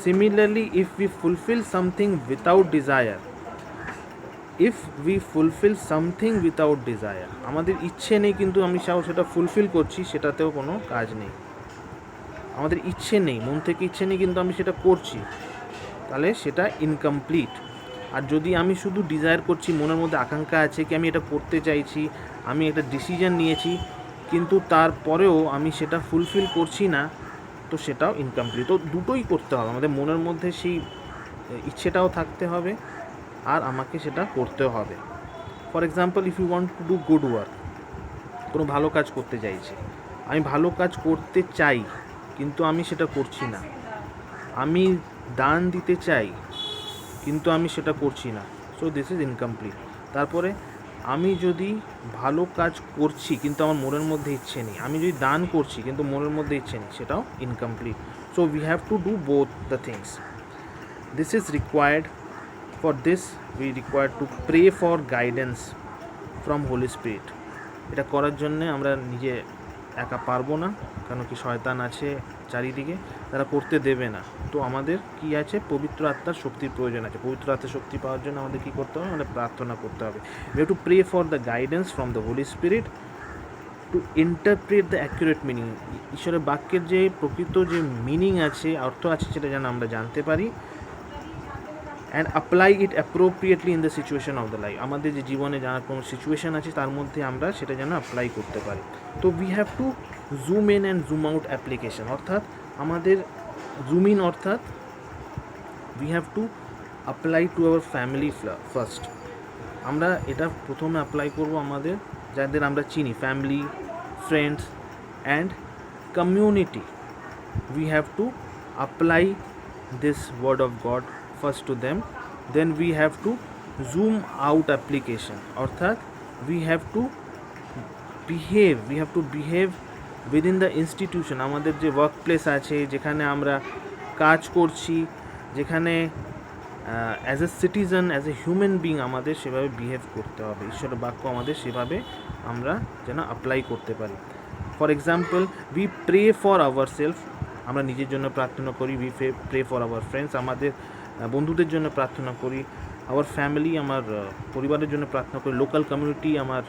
Similarly, if we fulfill something without desire, আমাদের ইচ্ছে নেই কিন্তু আমি সেটা ফুলফিল করছি, সেটাতেও কোনো কাজ নেই। আমাদের ইচ্ছে নেই, মন থেকে ইচ্ছে নেই কিন্তু আমি সেটা করছি, তাহলে সেটা ইনকমপ্লিট। আর যদি আমি শুধু ডিজায়ার করছি, মনের মধ্যে আকাঙ্ক্ষা আছে কি আমি এটা করতে চাইছি, আমি একটা ডিসিশন নিয়েছি, কিন্তু তারপরেও আমি সেটা ফুলফিল করছি না, তো সেটাও ইনকমপ্লিট। তো দুটোই করতে হবে, আমাদের মনের মধ্যে সেই ইচ্ছেটাও থাকতে হবে আর আমাকে সেটা করতেও হবে। For example, if you want to do good work, কোনো ভালো কাজ করতে চাইছি, আমি ভালো কাজ করতে চাই কিন্তু আমি সেটা করছি না। আমি দান দিতে চাই কিন্তু আমি সেটা করছি না, সো দিস ইজ ইনকমপ্লিট। তারপরে আমি যদি ভালো কাজ করছি কিন্তু আমার মনের মধ্যে ইচ্ছে নেই, আমি যদি দান করছি কিন্তু মনের মধ্যে ইচ্ছে নেই, সেটাও incomplete. So we have to do both the things. This is required. For this we required to pray for guidance from Holy Spirit. এটা করার জন্যে আমরা নিজে একা পারবো না, কেন কি শয়তান আছে চারিদিকে, তারা করতে দেবে না। তো আমাদের কি আছে, পবিত্র আত্মার শক্তির প্রয়োজন আছে। পবিত্র আত্মার শক্তি পাওয়ার জন্য আমাদের কী করতে হবে, আমাদের প্রার্থনা করতে হবে। We have to pray for the guidance from the Holy Spirit to interpret the accurate meaning. ঈশ্বরের বাক্যের যে প্রকৃত যে মিনিং আছে, অর্থ আছে, সেটা যেন আমরা জানতে পারি। And apply it appropriately in the situation of the life. আমাদের যে জীবনে যারা কোনো সিচুয়েশান আছে তার মধ্যে আমরা সেটা যেন অ্যাপ্লাই করতে পারি। তো we have two zoom in and zoom out application, অর্থাৎ আমাদের জুম ইন অর্থাৎ we have to apply to our family first. আমরা এটা প্রথমে অ্যাপ্লাই করব আমাদের যাদের আমরা চিনি, family, friends and community. We have to apply this word of God first to them, then we have to zoom out application, অর্থাৎ we have to behave within the institution। আমাদের যে ওয়ার্ক প্লেস আছে, যেখানে আমরা কাজ করছি, যেখানে as a citizen, as a human being আমাদের সেভাবে বিহেভ করতে হবে। ঈশ্বরের বাক্য আমাদের সেভাবে আমরা যেন অ্যাপ্লাই করতে পারি। For example, we pray for our self, আমরা নিজের জন্য প্রার্থনা করি। We pray for our friends, আমাদের বন্ধুদের জন্য প্রার্থনা করি। আওয়ার ফ্যামিলি, আমার পরিবারের জন্য প্রার্থনা করি। লোকাল কমিউনিটি, আমার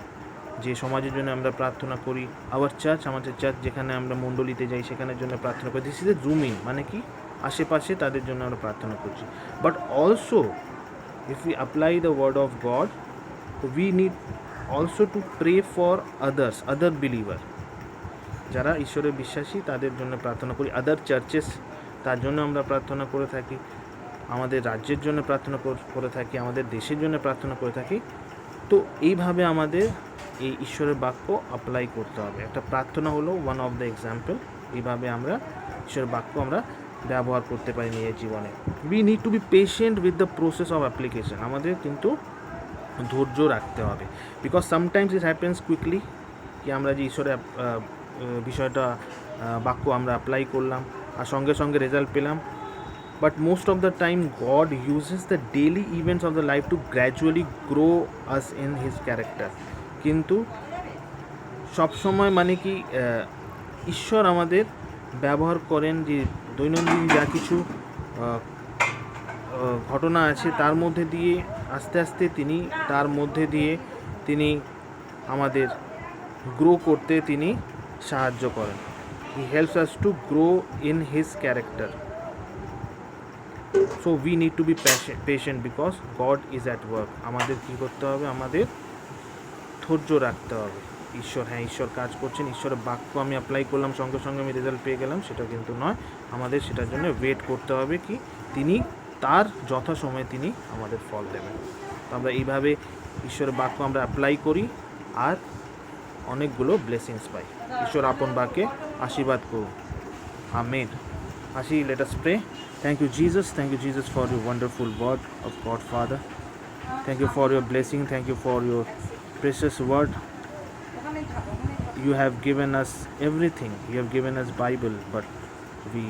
যে সমাজের জন্য আমরা প্রার্থনা করি। আওয়ার চার্চ, আমাদের চার্চ যেখানে আমরা মণ্ডলীতে যাই সেখানের জন্য প্রার্থনা করি। This is a zoom in, মানে কি আশেপাশে তাদের জন্য আমরা প্রার্থনা করছি। But also if we apply the word of God, we need also to pray for others, other believer, যারা ঈশ্বরে বিশ্বাসী তাদের জন্য প্রার্থনা করি। আদার চার্চেস, তার জন্য আমরা প্রার্থনা করে থাকি। আমাদের রাজ্যের জন্য প্রার্থনা করে থাকি, আমাদের দেশের জন্য প্রার্থনা করে থাকি। তো এইভাবে আমাদের এই ঈশ্বরের বাক্য অ্যাপ্লাই করতে হবে। একটা প্রার্থনা হলো ওয়ান অফ দ্য এক্সাম্পল। এইভাবে আমরা ঈশ্বরের বাক্য আমরা ব্যবহার করতে পারি নিজের জীবনে। We need two be patient with the process of application, আমাদের কিন্তু ধৈর্য রাখতে হবে। Because sometimes it happens quickly, কি আমরা যে ঈশ্বরের বিষয়টা বাক্য আমরা অ্যাপ্লাই করলাম আর সঙ্গে সঙ্গে রেজাল্ট পেলাম। But most of the time god uses the daily events of the life to gradually grow us in his character. কিন্তু সবসময় মানে কি ঈশ্বর আমাদের ব্যবহার করেন যে দৈনন্দিন যা কিছু ঘটনা আছে তার মধ্যে দিয়ে আস্তে আস্তে তার মধ্যে দিয়ে তিনি আমাদের গ্রো করতে তিনি সাহায্য করেন। He helps us to grow in his character. So we need two be patient because god is at work. আমাদের কী করতে হবে, আমাদের ধৈর্য রাখতে হবে। ঈশ্বর কাজ করছেন। ঈশ্বরের বাক্য আমি অ্যাপ্লাই করলাম, সঙ্গে সঙ্গে আমি রেজাল্ট পেয়ে গেলাম, সেটা কিন্তু নয়। আমাদের সেটার জন্য ওয়েট করতে হবে, কি তিনি তার যথাসময়ে তিনি আমাদের ফল দেবেন। তো আমরা এইভাবে ঈশ্বরের বাক্য আমরা অ্যাপ্লাই করি আর অনেকগুলো ব্লেসিংস পাই। ঈশ্বর আপন বাক্যে আশীর্বাদ করুন। আমেন। আসি, let us pray. Thank you, Jesus, for your wonderful word of God, Father. Thank you for your blessing. Thank you for your precious word. You have given us everything. You have given us Bible, but we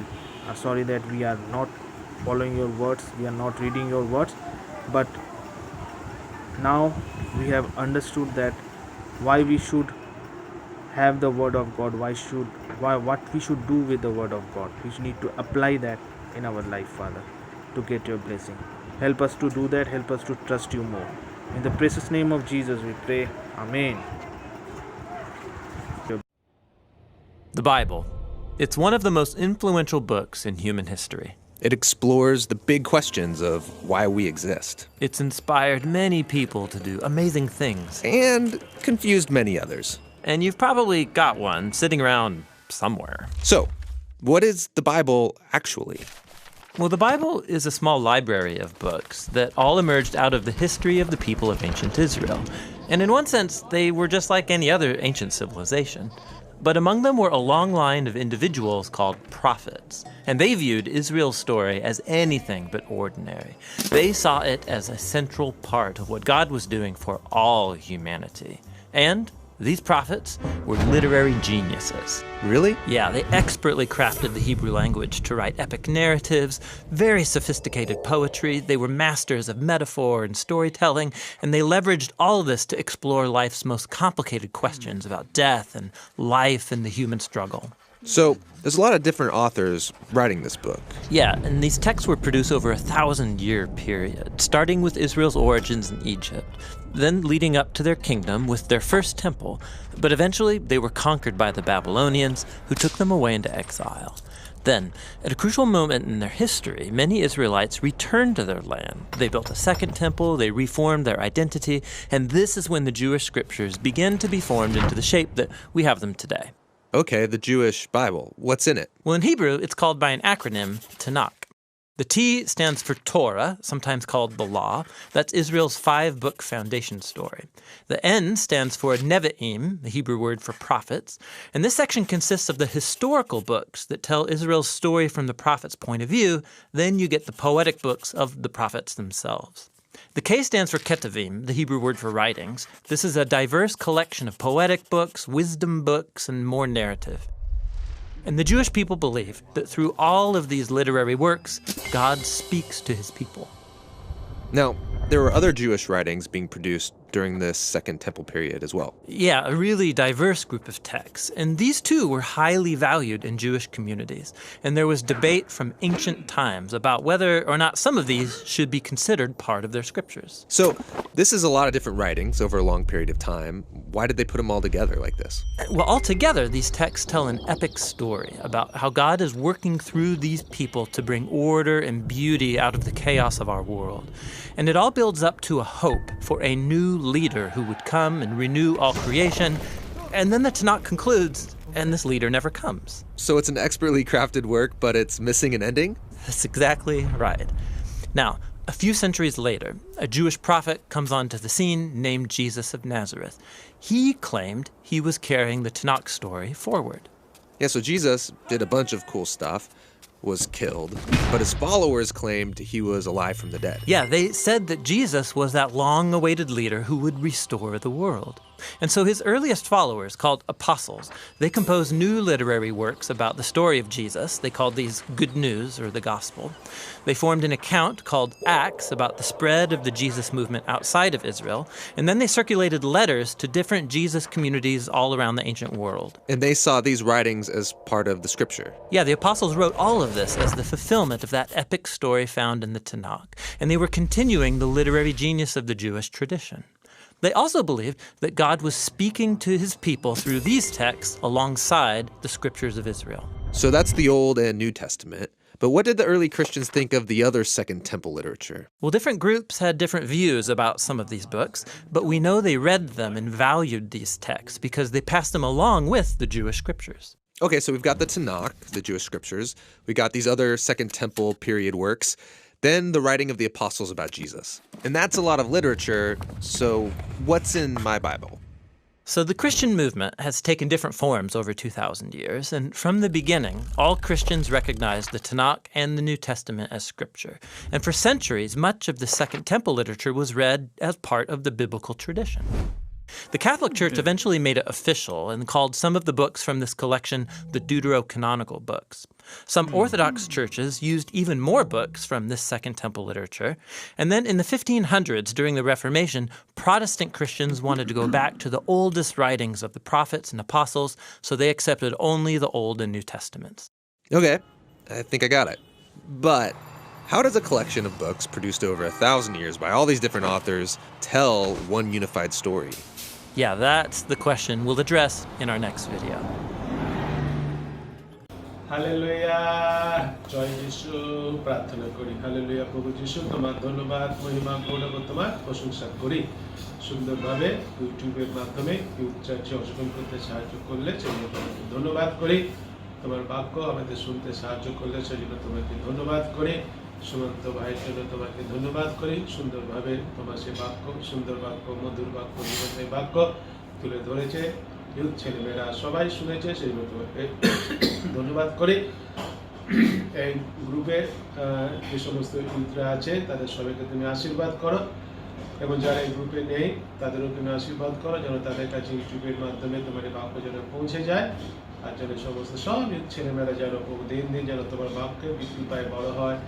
are sorry that we are not following your words. We are not reading your words. But now we have understood that why we should have the word of God. What we should do with the word of God. We need to apply that in our life, Father, to get your blessing. Help us to do that. Help us to trust you more. In the precious name of Jesus we pray. Amen. The Bible. It's one of the most influential books in human history. It explores the big questions of why we exist. It's inspired many people to do amazing things. And confused many others. And you've probably got one sitting around somewhere. So, what is the Bible actually? Well, the Bible is a small library of books that all emerged out of the history of the people of ancient Israel. And in one sense, they were just like any other ancient civilization. But among them were a long line of individuals called prophets. And they viewed Israel's story as anything but ordinary. They saw it as a central part of what God was doing for all humanity. And these prophets were literary geniuses. Really? Yeah, they expertly crafted the Hebrew language to write epic narratives, very sophisticated poetry. They were masters of metaphor and storytelling, and they leveraged all of this to explore life's most complicated questions about death and life and the human struggle. So, there's a lot of different authors writing this book. Yeah, and these texts were produced over a 1,000-year period, starting with Israel's origins in Egypt, then leading up to their kingdom with their first temple. But eventually, they were conquered by the Babylonians, who took them away into exile. Then, at a crucial moment in their history, many Israelites returned to their land. They built a second temple, they reformed their identity, and this is when the Jewish scriptures began to be formed into the shape that we have them today. Okay, the Jewish Bible. What's in it? Well, in Hebrew, it's called by an acronym, Tanakh. The T stands for Torah, sometimes called the Law. That's Israel's 5-book foundation story. The N stands for Nevi'im, the Hebrew word for prophets. And this section consists of the historical books that tell Israel's story from the prophet's point of view. Then you get the poetic books of the prophets themselves. The K stands for Ketuvim, the Hebrew word for writings. This is a diverse collection of poetic books, wisdom books, and more narrative. And the Jewish people believe that through all of these literary works, God speaks to his people. Now, there were other Jewish writings being produced during this Second Temple period as well. Yeah, a really diverse group of texts. And these too were highly valued in Jewish communities. And there was debate from ancient times about whether or not some of these should be considered part of their scriptures. So, this is a lot of different writings over a long period of time. Why did they put them all together like this? Well, altogether, these texts tell an epic story about how God is working through these people to bring order and beauty out of the chaos of our world. And it all builds up to a hope for a new leader who would come and renew all creation. And then the Tanakh concludes, and this leader never comes. So it's an expertly crafted work, but it's missing an ending? That's exactly right. Now, a few centuries later, a Jewish prophet comes onto the scene named Jesus of Nazareth. He claimed he was carrying the Tanakh story forward. Yeah, so Jesus did a bunch of cool stuff, was killed, but his followers claimed he was alive from the dead. Yeah, they said that Jesus was that long-awaited leader who would restore the world. And so his earliest followers, called apostles, they composed new literary works about the story of Jesus. They called these Good News, or the Gospel. They formed an account called Acts about the spread of the Jesus movement outside of Israel. And then they circulated letters to different Jesus communities all around the ancient world. And they saw these writings as part of the scripture. Yeah, the apostles wrote all of this as the fulfillment of that epic story found in the Tanakh. And they were continuing the literary genius of the Jewish tradition. They also believed that God was speaking to his people through these texts alongside the scriptures of Israel. So that's the Old and New Testament. But what did the early Christians think of the other Second Temple literature? Well, different groups had different views about some of these books, but we know they read them and valued these texts because they passed them along with the Jewish scriptures. Okay, so we've got the Tanakh, the Jewish scriptures. We got these other Second Temple period works. Then the writing of the apostles about Jesus. And that's a lot of literature, so what's in my Bible? So the Christian movement has taken different forms over 2,000 years, and from the beginning, all Christians recognized the Tanakh and the New Testament as scripture. And for centuries, much of the Second Temple literature was read as part of the biblical tradition. The Catholic Church eventually made it official and called some of the books from this collection the Deuterocanonical books. Some Orthodox churches used even more books from this Second Temple literature. And then in the 1500s, during the Reformation, Protestant Christians wanted to go back to the oldest writings of the prophets and apostles, so they accepted only the Old and New Testaments. Okay, I think I got it. But how does a collection of books produced over 1,000 years by all these different authors tell one unified story? Yeah, that's the question we'll address in our next video. Hallelujah, জয় যিশু। প্রার্থনা করি। Hallelujah. প্রভু যিশু, তোমার ধন্যবাদ, মহিমা, গৌরব ও তোমার প্রশংসা করি। সুন্দরভাবে ইউটিউবের মাধ্যমে ইউথ চার্চে অংশগ্রহণ করতে সাহায্য করলে সেজন্য তোমাকে ধন্যবাদ করি। তোমার বাক্য আমাদের শুনতে সাহায্য করলে সেজন্য তোমাকে ধন্যবাদ করি। সুমন্ত ভাইয়ের জন্য তোমাকে ধন্যবাদ করি। সুন্দরভাবে তোমার সে বাক্য, সুন্দর বাক্য, মধুর বাক্য, জীবনের বাক্য তুলে ধরেছে। ইউথ ছেলেমেয়েরা সবাই শুনেছে, সেই জন্য তোমাকে ধন্যবাদ করি। এই গ্রুপে যে সমস্ত ইউথরা আছে তাদের সবাইকে তুমি আশীর্বাদ করো, এবং যারা এই গ্রুপে নেই তাদেরও তুমি আশীর্বাদ করো, যেন তাদের কাছে ইউটিউবের মাধ্যমে তোমার এই বাক্য যেন পৌঁছে যায়। আর যেন সমস্ত সব ইউথ ছেলেমেয়েরা যেন দিন দিন যেন তোমার বাক্যে বৃদ্ধি পায়, বড় হয়,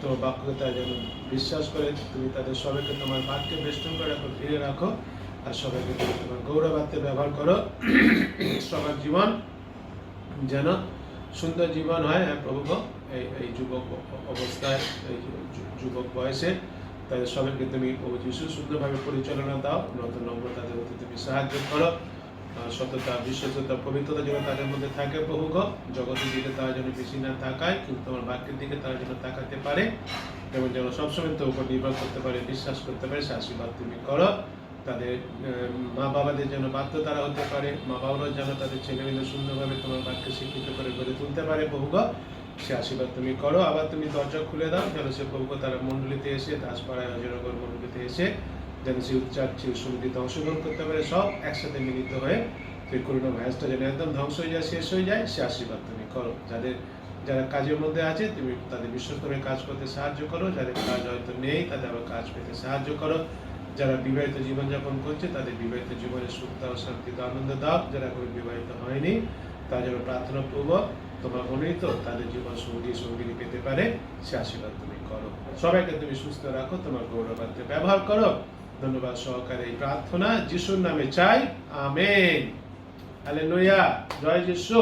তোমার বাক্যকে তারা যেন বিশ্বাস করে। তুমি তাদের সবাইকে তোমার বাক্যে বেষ্টন করে রাখো, ফিরে রাখো, আর সবাইকে তুমি তোমার গৌরবার্থে ব্যবহার করো। সবার জীবন যেন সুন্দর জীবন হয়। হ্যাঁ প্রভু, এই যুবক অবস্থায়, এই যুবক বয়সে তাদের সবাইকে তুমি প্রভু যিশু সুন্দরভাবে পরিচালনা দাও। নতুন নম্র তাদের মধ্যে তুমি সাহায্য করো। সততা, বিশ্বস্ততা, পবিত্রতা যেন তাদের মধ্যে থাকে প্রভু গো। জগতের দিকে তারা যেন বেশি না তাকায়, কিন্তু তোমার বাক্যের দিকে তারা যেন তাকাতে পারে, এবং যেন সবসময় তোর উপর নির্ভর করতে পারে, বিশ্বাস করতে পারে। সে আশীর্বাদ তুমি করো। তাদের মা বাবাদের যেন বাধ্য তারা হতে পারে, মা বাবারাও যেন তাদের ছেলেমেয়েদের সুন্দরভাবে তোমার বাক্যে শিক্ষিত করে গড়ে তুলতে পারে প্রভু গো। সে আশীর্বাদ তুমি করো। আবার তুমি দরজা খুলে দাও যেন সে প্রভু তারা মণ্ডলীতে এসে, দাসপাড়ায় হজরগর মণ্ডলীতে এসে যেন সে উচ্চার্য সঙ্গীতে অংশগ্রহণ করতে পারে, সব একসাথে মিলিত হয়ে সেই করোনা ভাইরাসটা যেন একদম ধ্বংস হয়ে যায়, শেষ হয়ে যায়। সে আশীর্বাদ তুমি করো। যারা কাজের মধ্যে আছে তুমি তাদের বিশ্বস্তভাবে কাজ করতে সাহায্য করো। যাদের কাজ হয়তো নেই তাদের আবার কাজ পেতে সাহায্য করো। যারা বিবাহিত জীবনযাপন করছে তাদের বিবাহিত জীবনে সুখ দাও, শান্তি দাও, আনন্দ দাও। যারা কোনো বিবাহিত হয়নি তারা যেন প্রার্থনাপূর্বক তোমার মনোনীত তাদের জীবন সঙ্গী পেতে পারে, সে আশীর্বাদ তুমি করো। সবাইকে তুমি সুস্থ রাখো, তোমার গৌরবার্থে ব্যবহার করো। ধন্যবাদ সহকারে এই প্রার্থনা যিশুর নামে চাই, আমেন। হালেলুয়া, জয় যিশু।